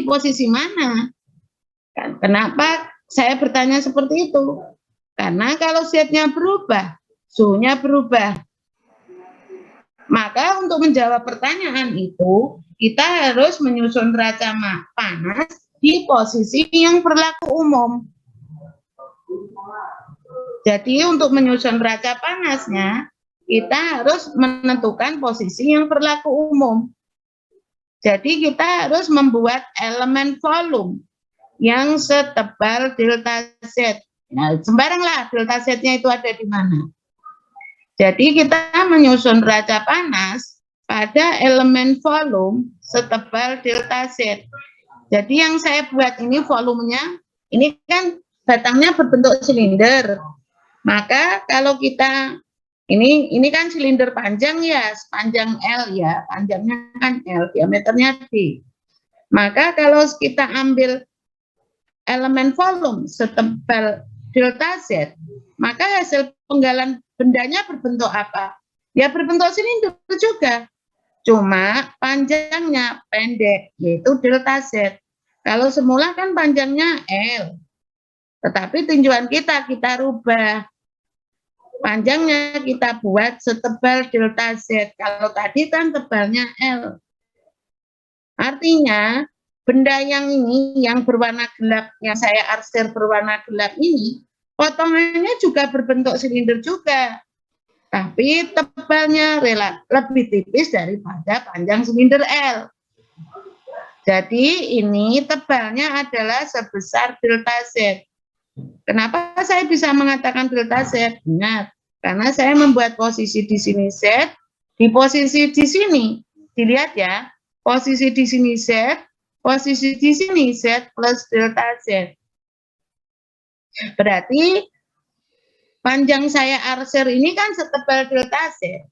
posisi mana? Kenapa saya bertanya seperti itu? Karena kalau Z-nya berubah, suhunya berubah. Maka untuk menjawab pertanyaan itu, kita harus menyusun neraca panas di posisi yang berlaku umum. Jadi untuk menyusun neraca panasnya, kita harus menentukan posisi yang berlaku umum. Jadi kita harus membuat elemen volume yang setebal delta Z. Nah, sembaranglah delta Z-nya itu ada di mana. Jadi kita menyusun neraca panas pada elemen volume setebal delta Z. Jadi yang saya buat ini volumenya, ini kan batangnya berbentuk silinder. Maka kalau kita ini kan silinder panjang ya, sepanjang L ya, panjangnya kan L, diameternya D. Maka kalau kita ambil elemen volume setebal delta Z, maka hasil penggalan bendanya berbentuk apa? Ya berbentuk silinder juga, cuma panjangnya pendek, yaitu delta Z. Kalau semula kan panjangnya L, tetapi tinjauan kita rubah. Panjangnya kita buat setebal delta Z. Kalau tadi kan tebalnya L. Artinya benda yang ini yang berwarna gelap, yang saya arsir berwarna gelap ini, potongannya juga berbentuk silinder juga. Tapi tebalnya lebih tipis daripada panjang silinder L. Jadi ini tebalnya adalah sebesar delta Z. Kenapa saya bisa mengatakan delta Z? Ingat, karena saya membuat posisi di sini Z, di posisi di sini, dilihat ya, posisi di sini Z, posisi di sini Z plus delta Z. Berarti panjang saya arsir ini kan setebal delta Z.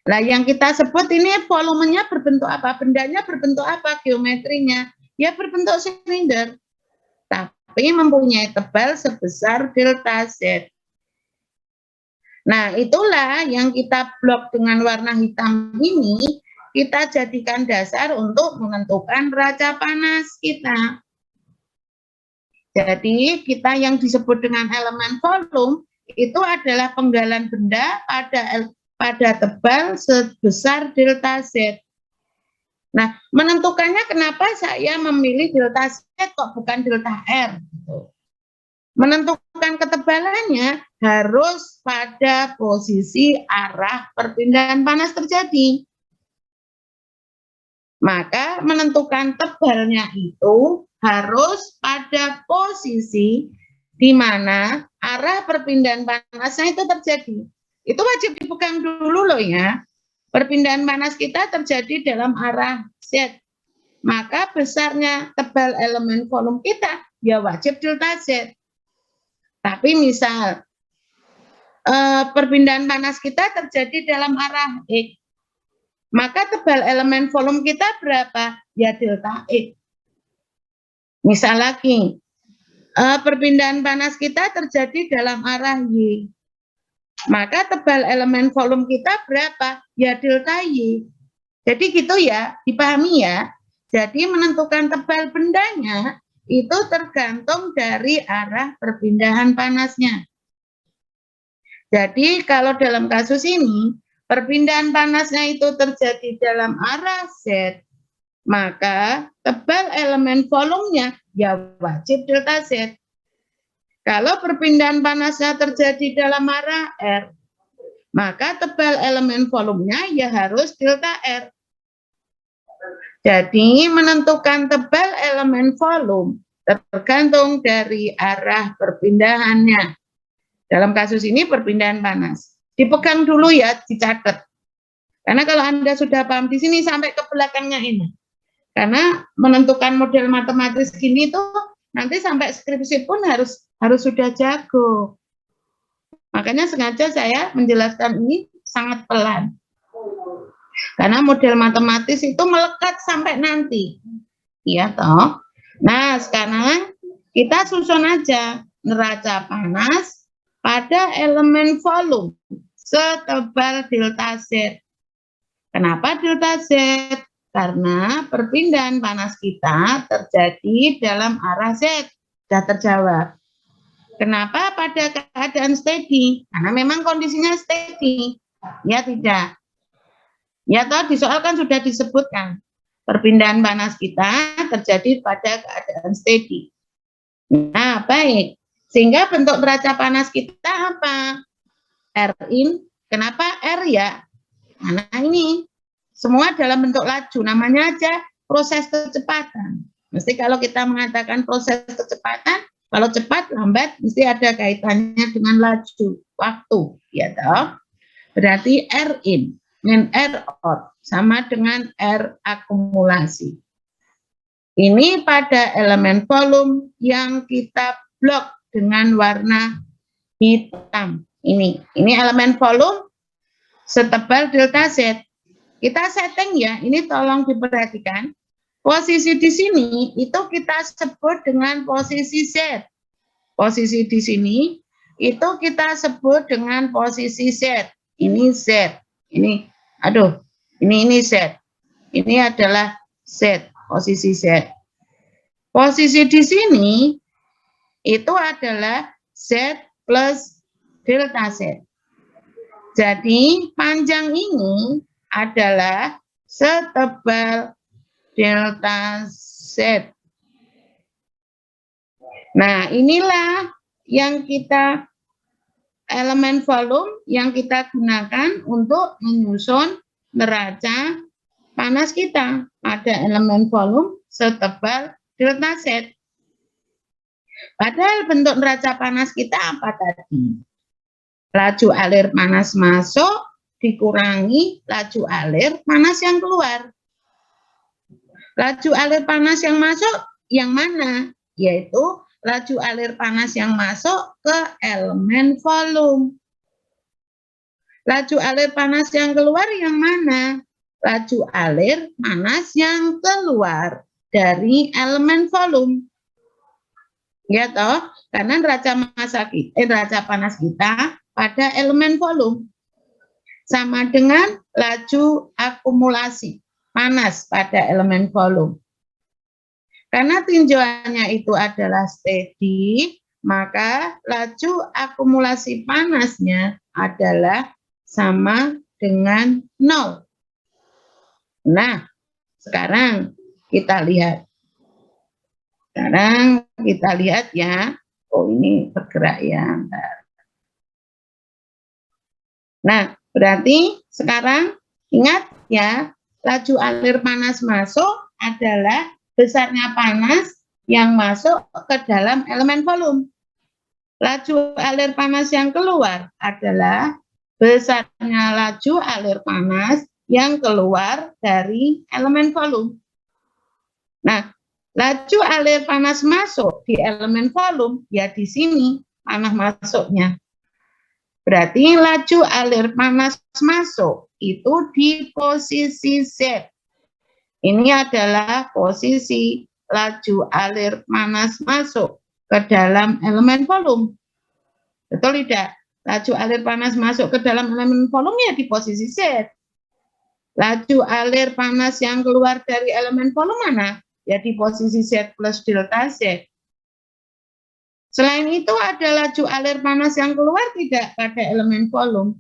Nah, yang kita sebut ini volumenya berbentuk apa? Bendanya berbentuk apa? Geometrinya? Ya berbentuk silinder. Tapi mempunyai tebal sebesar delta Z. Nah, itulah yang kita blok dengan warna hitam ini, kita jadikan dasar untuk menentukan neraca panas kita. Jadi, kita yang disebut dengan elemen volume, itu adalah penggalan benda pada tebal sebesar delta Z. Nah, menentukannya kenapa saya memilih delta Z kok bukan delta R? Menentukan ketebalannya harus pada posisi arah perpindahan panas terjadi. Maka menentukan tebalnya itu harus pada posisi di mana arah perpindahan panasnya itu terjadi. Itu wajib dipegang dulu loh ya. Perpindahan panas kita terjadi dalam arah Z. Maka besarnya tebal elemen volume kita ya wajib delta Z. Tapi misal perpindahan panas kita terjadi dalam arah X, maka tebal elemen volume kita berapa? Ya delta X. Misal lagi, perpindahan panas kita terjadi dalam arah Y, maka tebal elemen volume kita berapa? Ya delta Y. Jadi gitu ya, dipahami ya. Jadi menentukan tebal bendanya itu tergantung dari arah perpindahan panasnya. Jadi kalau dalam kasus ini, perpindahan panasnya itu terjadi dalam arah Z, maka tebal elemen volumenya ya wajib delta Z. Kalau perpindahan panasnya terjadi dalam arah R, maka tebal elemen volumenya ya harus delta R. Jadi menentukan tebal elemen volume tergantung dari arah perpindahannya. Dalam kasus ini perpindahan panas. Dipegang dulu ya, dicatat. Karena kalau Anda sudah paham di sini sampai ke belakangnya ini. Karena menentukan model matematis gini tuh nanti sampai skripsi pun harus sudah jago. Makanya sengaja saya menjelaskan ini sangat pelan. Karena model matematis itu melekat sampai nanti. Iya toh. Nah, sekarang kita susun aja neraca panas pada elemen volume setebal delta Z. Kenapa delta Z? Karena perpindahan panas kita terjadi dalam arah Z. Sudah terjawab. Kenapa pada keadaan steady? Karena memang kondisinya steady. Ya tidak. Ya toh di soal kan sudah disebutkan. Perpindahan panas kita terjadi pada keadaan steady. Nah, baik. Sehingga bentuk neraca panas kita apa? R in. Kenapa R ya? Karena ini semua dalam bentuk laju. Namanya aja proses kecepatan. Mesti kalau kita mengatakan proses kecepatan, kalau cepat, lambat, mesti ada kaitannya dengan laju, waktu. Ya toh? Berarti R in dengan R out sama dengan R akumulasi. Ini pada elemen volume yang kita blok dengan warna hitam. Ini elemen volume setebal delta Z. Kita setting ya, ini tolong diperhatikan. Posisi di sini itu kita sebut dengan posisi Z. Posisi di sini itu kita sebut dengan posisi Z. Ini Z. Ini Z. Ini adalah Z, posisi Z. Posisi di sini itu adalah Z plus delta Z. Jadi panjang ini adalah setebal delta Z. Nah, inilah yang kita elemen volume yang kita gunakan untuk menyusun neraca panas kita pada elemen volume setebal delta Z. Padahal bentuk neraca panas kita apa tadi? Laju alir panas masuk dikurangi laju alir panas yang keluar. Laju alir panas yang masuk yang mana? Yaitu laju alir panas yang masuk ke elemen volume. Laju alir panas yang keluar yang mana? Laju alir panas yang keluar dari elemen volume. Ya toh, karena neraca panas kita pada elemen volume sama dengan laju akumulasi panas pada elemen volume. Karena tinjauannya itu adalah steady, maka laju akumulasi panasnya adalah sama dengan 0. Nah, sekarang kita lihat. Ya. Oh, ini bergerak ya. Nah, berarti sekarang ingat ya, laju alir panas masuk adalah besarnya panas yang masuk ke dalam elemen volume. Laju alir panas yang keluar adalah besarnya laju alir panas yang keluar dari elemen volume. Nah, laju alir panas masuk di elemen volume, ya di sini panas masuknya. Berarti laju alir panas masuk itu di posisi Z. Ini adalah posisi laju alir panas masuk ke dalam elemen volume. Betul tidak? Laju alir panas masuk ke dalam elemen volume ya di posisi Z. Laju alir panas yang keluar dari elemen volume mana? Ya di posisi Z plus delta Z. Selain itu ada laju alir panas yang keluar tidak pada elemen volume?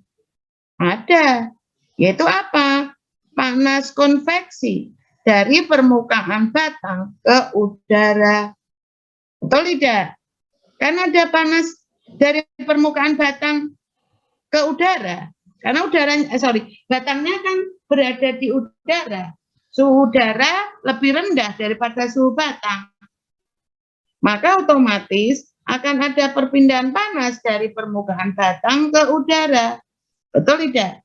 Ada. Yaitu apa? Panas konveksi dari permukaan batang ke udara. Betul tidak? Kan ada panas dari permukaan batang ke udara. Karena batangnya kan berada di udara. Suhu udara lebih rendah daripada suhu batang. Maka otomatis akan ada perpindahan panas dari permukaan batang ke udara. Betul tidak?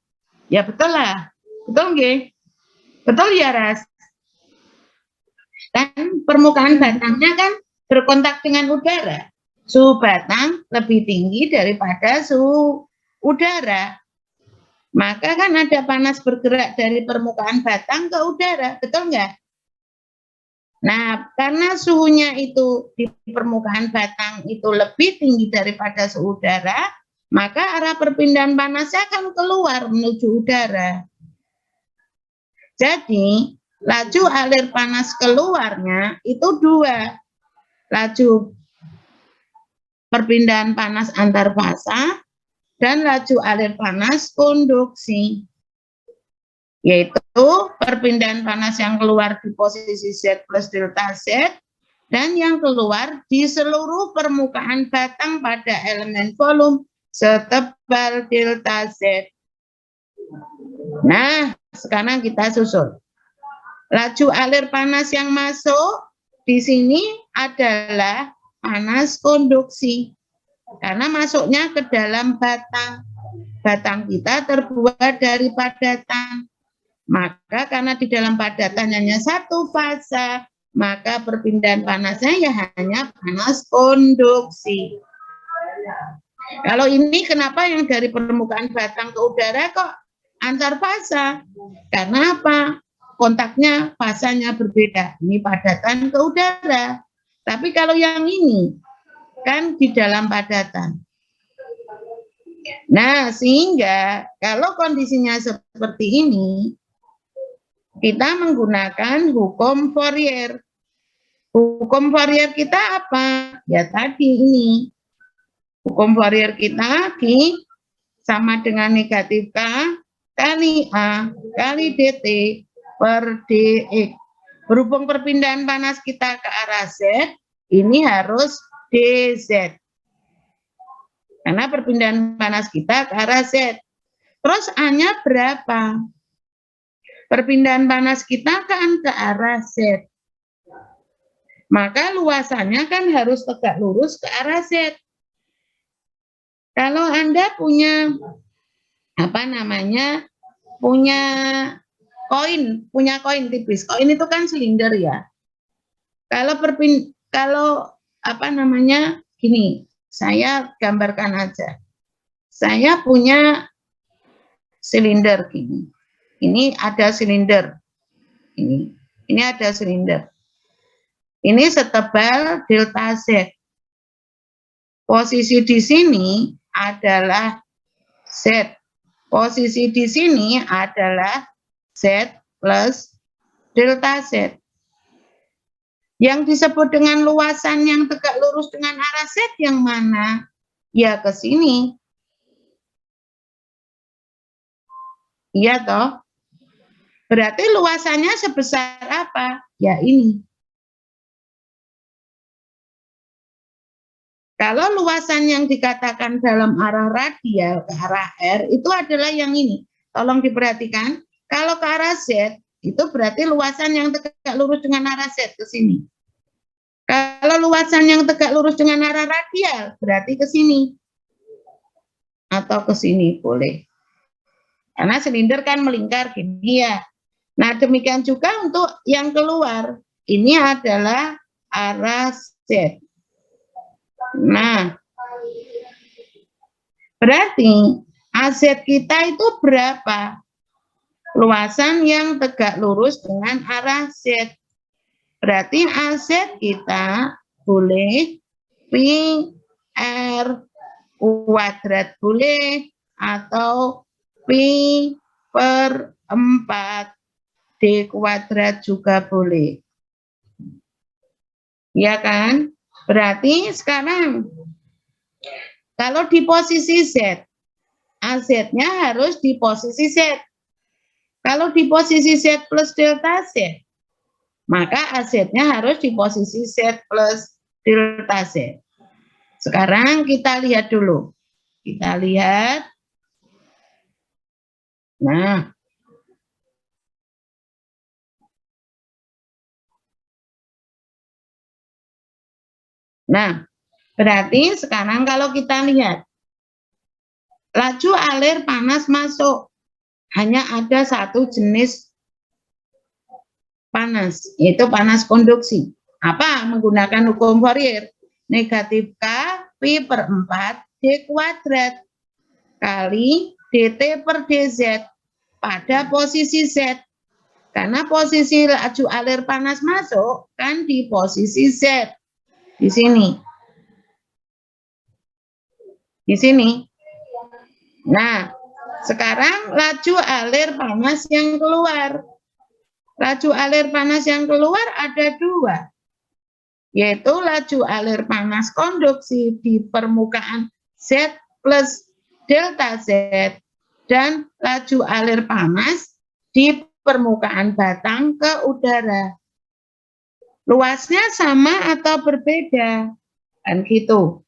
Ya betul lah. Betul nggih? Betul ya, Ras? Kan permukaan batangnya kan berkontak dengan udara. Suhu batang lebih tinggi daripada suhu udara. Maka kan ada panas bergerak dari permukaan batang ke udara. Betul nggak? Nah, karena suhunya itu di permukaan batang itu lebih tinggi daripada suhu udara, maka arah perpindahan panasnya akan keluar menuju udara. Jadi, laju alir panas keluarnya itu dua, laju perpindahan panas antar fasa dan laju alir panas konduksi, yaitu perpindahan panas yang keluar di posisi Z plus delta Z dan yang keluar di seluruh permukaan batang pada elemen volume setebal delta Z. Nah, sekarang kita susul. Laju alir panas yang masuk di sini adalah panas konduksi, karena masuknya ke dalam batang. Batang kita terbuat dari padatan. Maka karena di dalam padatan hanya satu fasa, maka perpindahan panasnya ya hanya panas konduksi. Kalau ini kenapa yang dari permukaan batang ke udara kok antar fasa? Karena apa? Kontaknya, fasanya berbeda. Ini padatan ke udara. Tapi kalau yang ini kan di dalam padatan. Nah, sehingga kalau kondisinya seperti ini, kita menggunakan hukum Fourier. Hukum Fourier kita apa? Ya tadi ini. Hukum Fourier kita Q sama dengan negatif K kali A kali dt per dx. Berhubung perpindahan panas kita ke arah Z, ini harus dz. Karena perpindahan panas kita ke arah Z. Terus A-nya berapa? Perpindahan panas kita kan ke arah Z. Maka luasannya kan harus tegak lurus ke arah Z. Kalau Anda punya punya koin tipis. Koin itu kan silinder ya. Kalau gini, saya gambarkan aja. Saya punya silinder gini. Ini ada silinder. Ini ada silinder. Ini setebal delta Z. Posisi di sini adalah Z. Posisi di sini adalah Z plus delta Z. Yang disebut dengan luasan yang tegak lurus dengan arah Z yang mana? Ya ke sini. Iya toh? Berarti luasannya sebesar apa? Ya ini. Kalau luasan yang dikatakan dalam arah radial ke arah R itu adalah yang ini. Tolong diperhatikan. Kalau ke arah Z itu berarti luasan yang tegak lurus dengan arah Z ke sini. Kalau luasan yang tegak lurus dengan arah radial berarti ke sini. Atau ke sini boleh. Karena silinder kan melingkar gini ya. Nah, demikian juga untuk yang keluar. Ini adalah arah Z. Nah, berarti AZ kita itu berapa? Luasan yang tegak lurus dengan arah Z. Berarti AZ kita boleh Pi R kuadrat boleh, atau Pi per 4 D kuadrat juga boleh. Ya kan? Berarti sekarang kalau di posisi Z, AZ-nya harus di posisi Z. Kalau di posisi Z plus delta Z, maka AZ-nya harus di posisi Z plus delta Z. Sekarang kita lihat dulu. Kita lihat. Nah, berarti sekarang kalau kita lihat, laju alir panas masuk, hanya ada satu jenis panas, yaitu panas konduksi. Apa? Menggunakan hukum Fourier. Negatif K Pi per 4 D kuadrat kali dt per dz pada posisi Z. Karena posisi laju alir panas masuk kan di posisi Z. Di sini. Di sini. Nah, sekarang laju alir panas yang keluar. Laju alir panas yang keluar ada dua, yaitu laju alir panas konduksi di permukaan Z plus delta Z dan laju alir panas di permukaan batang ke udara. Luasnya sama atau berbeda? Kan gitu.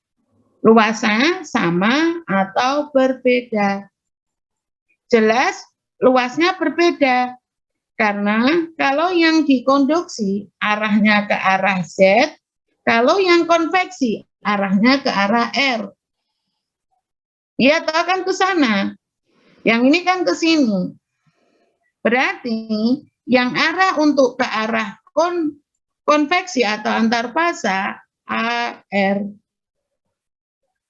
Luasnya sama atau berbeda? Jelas luasnya berbeda. Karena kalau yang dikonduksi arahnya ke arah Z, kalau yang konveksi arahnya ke arah R. Iya, tahu kan ke sana. Yang ini kan ke sini. Berarti yang arah untuk ke arah konveksi atau antarfasa AR.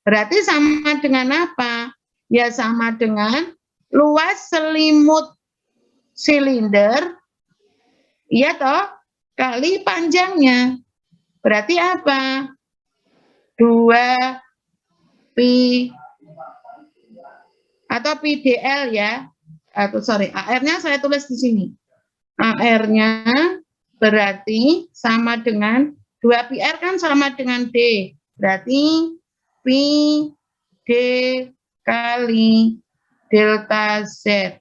Berarti sama dengan apa? Ya sama dengan luas selimut silinder, iya toh, kali panjangnya. Berarti apa? 2 pi atau PDL ya. Atau sorry, AR-nya saya tulis di sini. AR-nya berarti sama dengan 2 PR kan sama dengan D. Berarti pi D kali delta Z.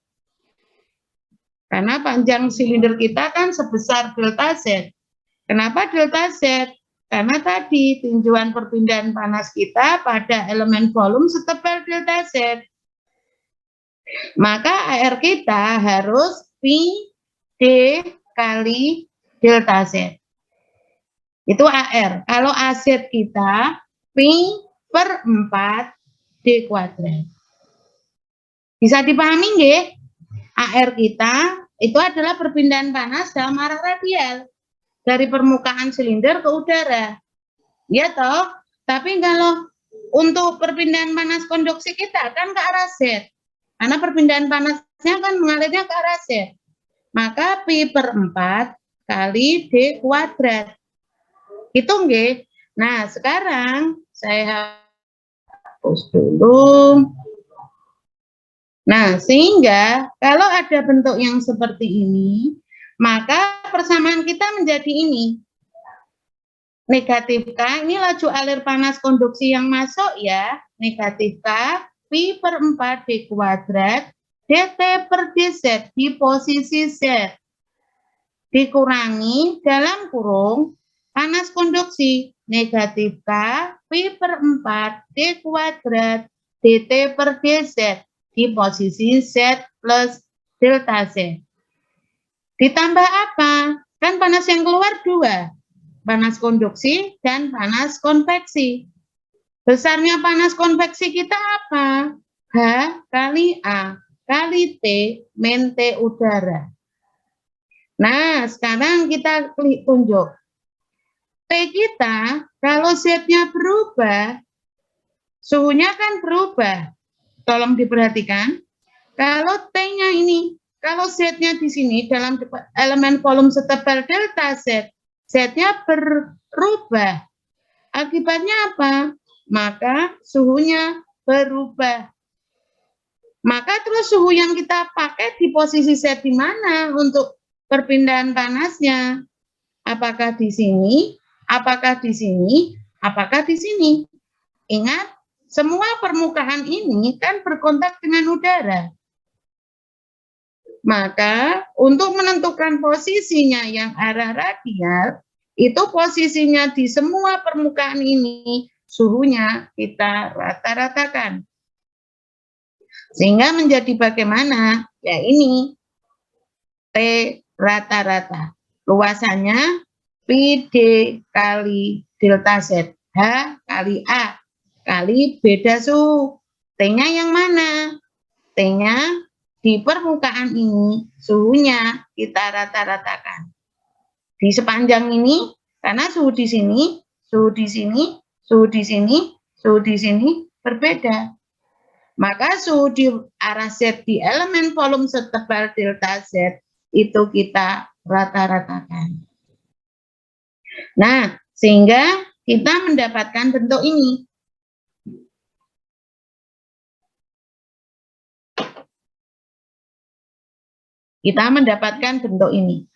Karena panjang silinder kita kan sebesar delta Z. Kenapa delta Z? Karena tadi tinjauan perpindahan panas kita pada elemen volume setebal delta Z. Maka AR kita harus pi D kali delta Z. Itu AR. Kalau AZ kita pi per 4 D kuadrat. Bisa dipahami nggih? AR kita itu adalah perpindahan panas dalam arah radial dari permukaan silinder ke udara. Ya toh? Tapi kalau untuk perpindahan panas konduksi kita kan ke arah Z. Karena perpindahan panasnya kan mengalirnya ke arah Z. Maka pi per 4 kali D kuadrat. Itu nggih. Nah, sekarang saya hapus dulu. Nah, sehingga kalau ada bentuk yang seperti ini, maka persamaan kita menjadi ini. Negatif K, ini laju alir panas konduksi yang masuk ya. Negatif K, pi per 4 D kuadrat, dt per dz di posisi Z. Dikurangi dalam kurung panas konduksi. Negatif K, pi per 4 D kuadrat, dt per dz di posisi Z plus delta Z. Ditambah apa? Kan panas yang keluar 2. Panas konduksi dan panas konveksi. Besarnya panas konveksi kita apa? H kali A kali T min T udara. Nah, sekarang kita klik tunjuk. T kita, kalau Z-nya berubah, suhunya kan berubah. Tolong diperhatikan. Kalau T-nya ini, kalau Z-nya di sini dalam elemen volume setebal delta Z, Z-nya berubah. Akibatnya apa? Maka suhunya berubah. Maka terus suhu yang kita pakai di posisi Z di mana untuk perpindahan panasnya? Apakah di sini? Apakah di sini? Apakah di sini? Ingat, semua permukaan ini kan berkontak dengan udara. Maka untuk menentukan posisinya yang arah radial, itu posisinya di semua permukaan ini, suhunya kita rata-ratakan. Sehingga menjadi bagaimana? Ya ini, T rata-rata. Luasannya pi D kali delta Z. H kali A kali beda suhu. T-nya yang mana? T-nya di permukaan ini suhunya kita rata-ratakan. Di sepanjang ini, karena suhu di sini, suhu di sini, suhu di sini, suhu di sini berbeda. Maka suhu di arah Z di elemen volume setebal delta Z itu kita rata-ratakan. Nah, sehingga kita mendapatkan bentuk ini. Kita mendapatkan bentuk ini.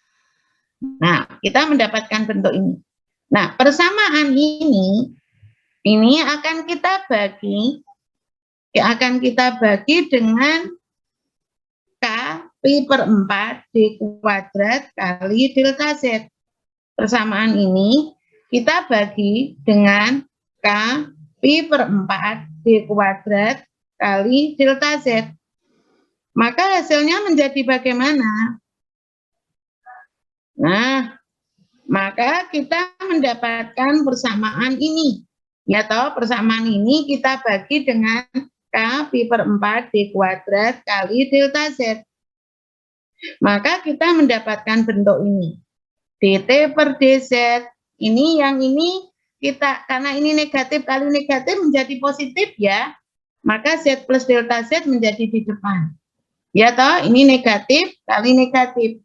Nah, kita mendapatkan bentuk ini. Nah, persamaan ini akan kita bagi dengan K Pi per 4 D kuadrat kali delta Z. Persamaan ini kita bagi dengan K Pi per 4 D kuadrat kali delta Z. Maka hasilnya menjadi bagaimana? Nah, maka kita mendapatkan persamaan ini. Ya toh, persamaan ini kita bagi dengan K Pi per 4 D kuadrat kali delta Z. Maka kita mendapatkan bentuk ini. DT per DZ. Ini yang ini kita, karena ini negatif kali negatif menjadi positif ya. Maka Z plus delta Z menjadi di depan. Ya toh, ini negatif kali negatif.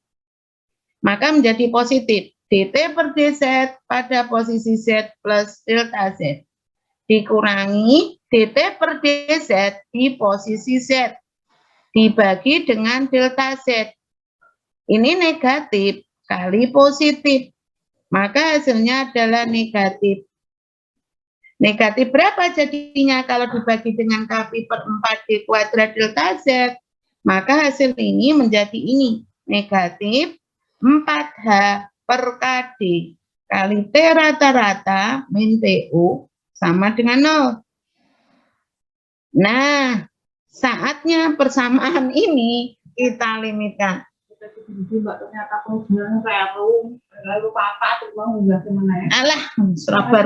Maka menjadi positif. DT per DZ pada posisi Z plus delta Z. Dikurangi DT per DZ di posisi Z. Dibagi dengan delta Z. Ini negatif kali positif. Maka hasilnya adalah negatif. Negatif berapa jadinya kalau dibagi dengan K Pi per 4 D kuadrat delta Z? Maka hasil ini menjadi ini, negatif 4H per KD kali T rata-rata min PU sama dengan 0. Nah, saatnya persamaan ini kita limitkan. Alah, serabar.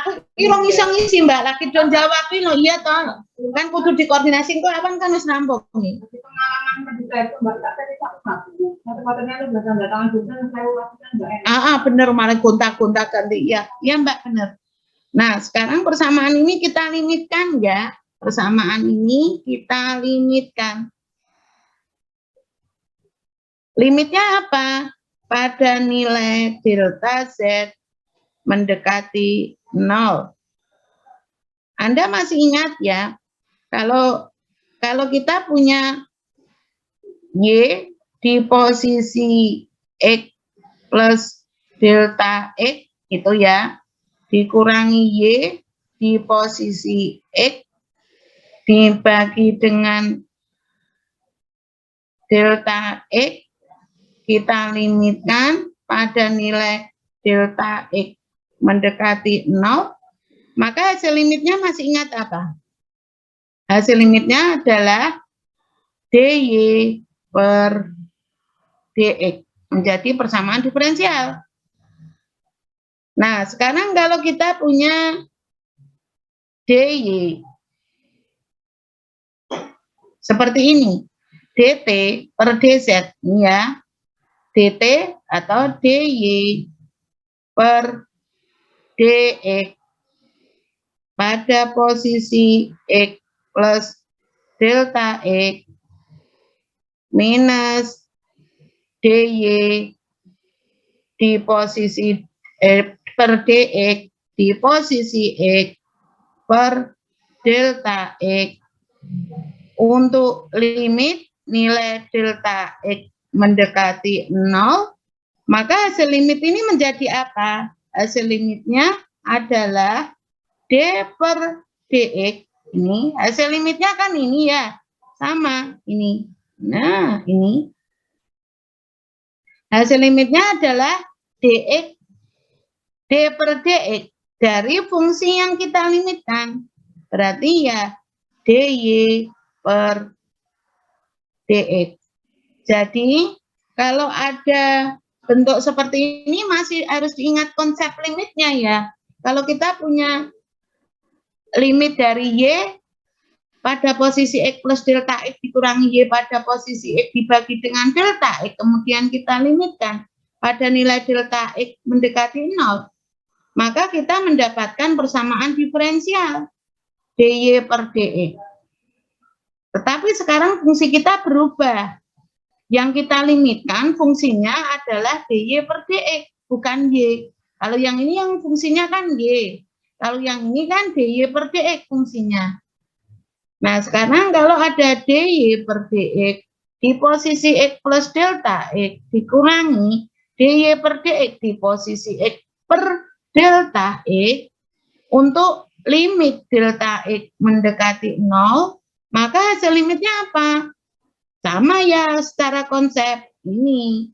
Aku kira ngisi Mbak, lagi don jawab lo iya toh. Kan kudu dikoordinasi kok awan kan wis rampung nih. Pengalaman ketika itu Mbak tadi satu-satunya lu belakang tangan juga saya lakukan Mbak. Bener malah gonta-gonta ganti ya. Iya Mbak bener. Nah, sekarang persamaan ini kita limitkan ya. Persamaan ini kita limitkan. Limitnya apa? Pada nilai delta Z mendekati 0. Anda masih ingat ya, kalau kita punya Y di posisi X plus delta X itu ya, dikurangi Y di posisi X dibagi dengan delta X, kita limitkan pada nilai delta X mendekati 0, maka hasil limitnya masih ingat apa? Hasil limitnya adalah DY per DX menjadi persamaan diferensial. Nah, sekarang kalau kita punya DY seperti ini, DT per DZ, ini ya, DT atau DY per DX pada posisi X plus delta X minus DY di posisi per DX di posisi X per delta X untuk limit nilai delta X mendekati 0, maka hasil limit ini menjadi apa? Hasil limitnya adalah D per DX. Ini hasil limitnya kan ini ya, sama ini. Nah, ini hasil limitnya adalah DX, D per DX dari fungsi yang kita limitkan. Berarti ya DY per DX. Jadi kalau ada bentuk seperti ini masih harus diingat konsep limitnya ya. Kalau kita punya limit dari Y pada posisi X plus delta X dikurangi Y pada posisi X dibagi dengan delta X, kemudian kita limitkan pada nilai delta X mendekati 0, maka kita mendapatkan persamaan diferensial DY per DX. Tetapi sekarang fungsi kita berubah. Yang kita limitkan fungsinya adalah DY per DX, bukan Y. Kalau yang ini yang fungsinya kan Y. Kalau yang ini kan DY per DX fungsinya. Nah, sekarang kalau ada DY per DX, di posisi X plus delta X dikurangi dy per dx di posisi X per delta X untuk limit delta X mendekati 0, maka hasil limitnya apa? Sama ya secara konsep ini.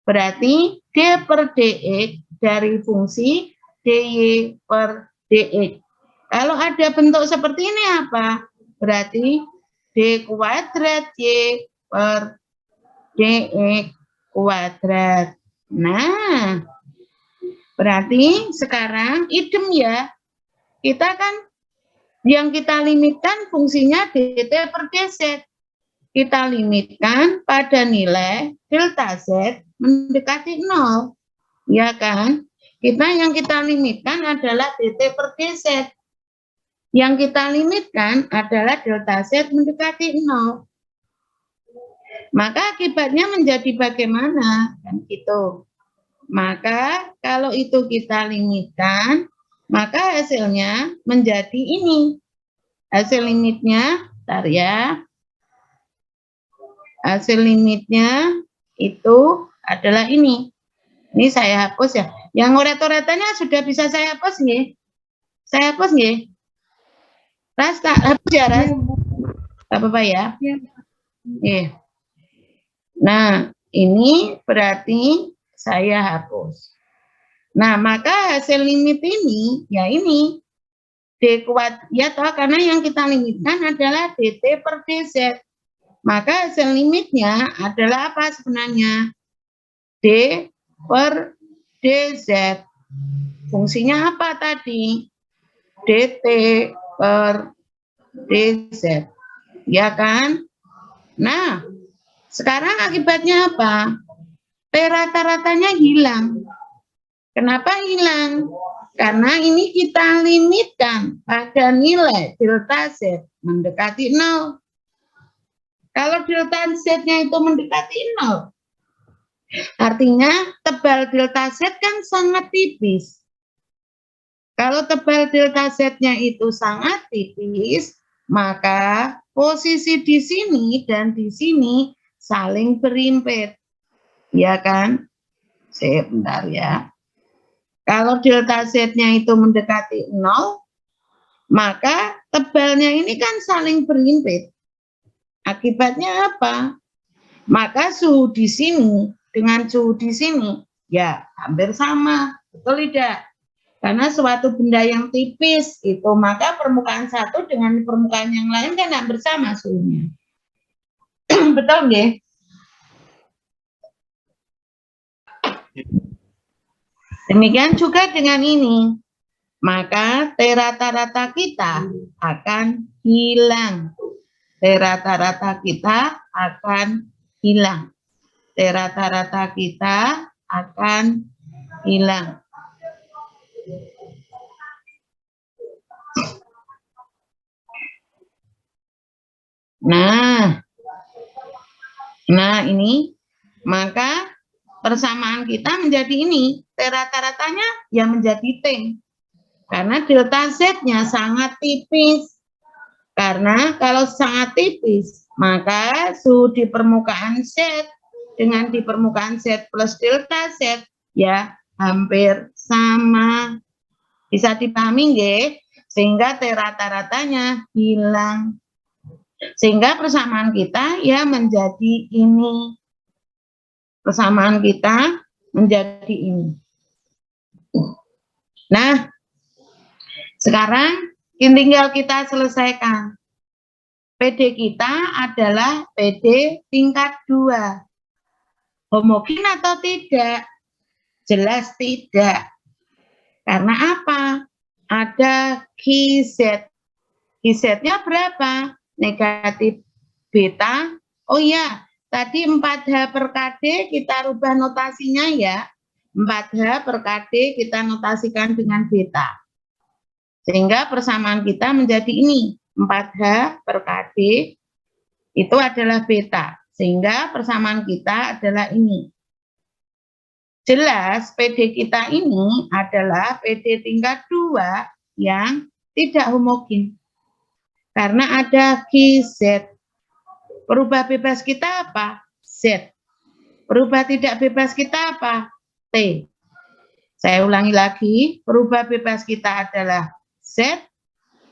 Berarti d per dx dari fungsi dy per dx. Kalau ada bentuk seperti ini apa? Berarti d kuadrat y per dx kuadrat. Nah, berarti sekarang idem ya. Kita kan yang kita limitkan fungsinya dt per dz. Kita limitkan pada nilai delta z mendekati 0. Ya kan? Yang kita limitkan adalah dt per dz. Yang kita limitkan adalah delta z mendekati 0. Maka akibatnya menjadi bagaimana? Kan gitu. Maka kalau itu kita limitkan, maka hasilnya menjadi ini. Hasil limitnya, bentar ya. Hasil limitnya itu adalah ini. Ini saya hapus ya. Yang ngoret-ngoretannya sudah bisa saya hapus nggih? Saya hapus nggih? Ras, tak hapus ya, Ras? Tak apa-apa ya? Iya. Nah, ini berarti saya hapus. Nah, maka hasil limit ini, ya ini. D kuadrat, ya toh, karena yang kita limitkan adalah dt per dz. Maka hasil limitnya adalah apa sebenarnya? D per dz. Fungsinya apa tadi? dt per dz. Ya kan? Nah, sekarang akibatnya apa? T rata-ratanya hilang. Kenapa hilang? Karena ini kita limitkan pada nilai delta Z mendekati 0. Kalau delta Z-nya itu mendekati 0, artinya tebal delta Z kan sangat tipis. Kalau tebal delta Z-nya itu sangat tipis, maka posisi di sini dan di sini saling berimpit. Ya kan? Sebentar ya. Kalau delta Z-nya itu mendekati 0, maka tebalnya ini kan saling berimpit. Akibatnya apa? Maka suhu di sini dengan suhu di sini ya hampir sama, betul tidak? Karena suatu benda yang tipis itu, maka permukaan satu dengan permukaan yang lain kan hampir sama suhunya. Betul nggih? Demikian juga dengan ini. Maka T rata-rata kita akan hilang. T rata-rata kita akan hilang. T rata-rata kita akan hilang. Nah ini, maka persamaan kita menjadi ini. T rata-ratanya ya menjadi T. Karena delta Z-nya sangat tipis. Karena kalau sangat tipis, maka suhu di permukaan Z dengan di permukaan Z plus delta Z ya hampir sama. Bisa dipahami nggih? Sehingga T rata-ratanya hilang. Sehingga persamaan kita ya menjadi ini. Persamaan kita menjadi ini. Nah, sekarang tinggal kita selesaikan. PD kita adalah PD tingkat 2. Homogen atau tidak? Jelas tidak. Karena apa? Ada QZ. QZ-nya berapa? Negatif beta. Oh ya, tadi 4H per KD kita rubah notasinya ya. 4H per KD kita notasikan dengan beta. Sehingga persamaan kita menjadi ini. 4H per KD itu adalah beta. Sehingga persamaan kita adalah ini. Jelas PD kita ini adalah PD tingkat 2 yang tidak homogen. Karena ada QZ. Perubah bebas kita apa? Z. Perubah tidak bebas kita apa? T. Saya ulangi lagi, perubah bebas kita adalah Z,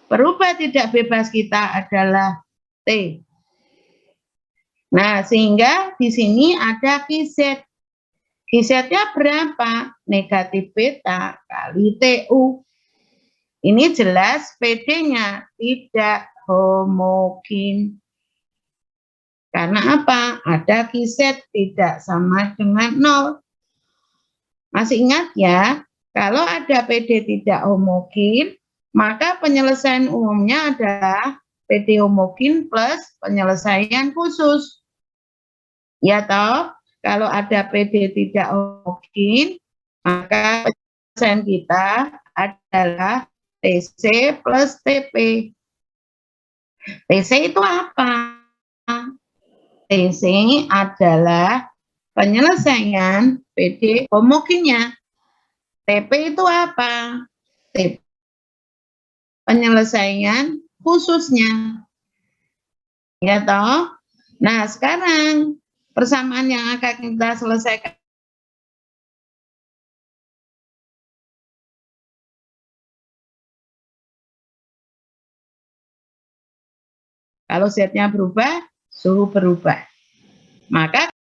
perubah tidak bebas kita adalah T. Nah, sehingga di sini ada QZ. QZ-nya berapa? Negatif beta kali TU. Ini jelas PD-nya tidak homogen. Karena apa? Ada QZ tidak sama dengan 0. Masih ingat ya, kalau ada PD tidak homogen, maka penyelesaian umumnya adalah PD homogen plus penyelesaian khusus. Ya toh, kalau ada PD tidak homogen, maka penyelesaian kita adalah TC plus TP. TC itu apa? TC adalah penyelesaian PD homogennya. TP itu apa? TP penyelesaian khususnya. Ya toh? Nah, sekarang persamaan yang akan kita selesaikan. Kalau Z-nya berubah, suhu berubah. Maka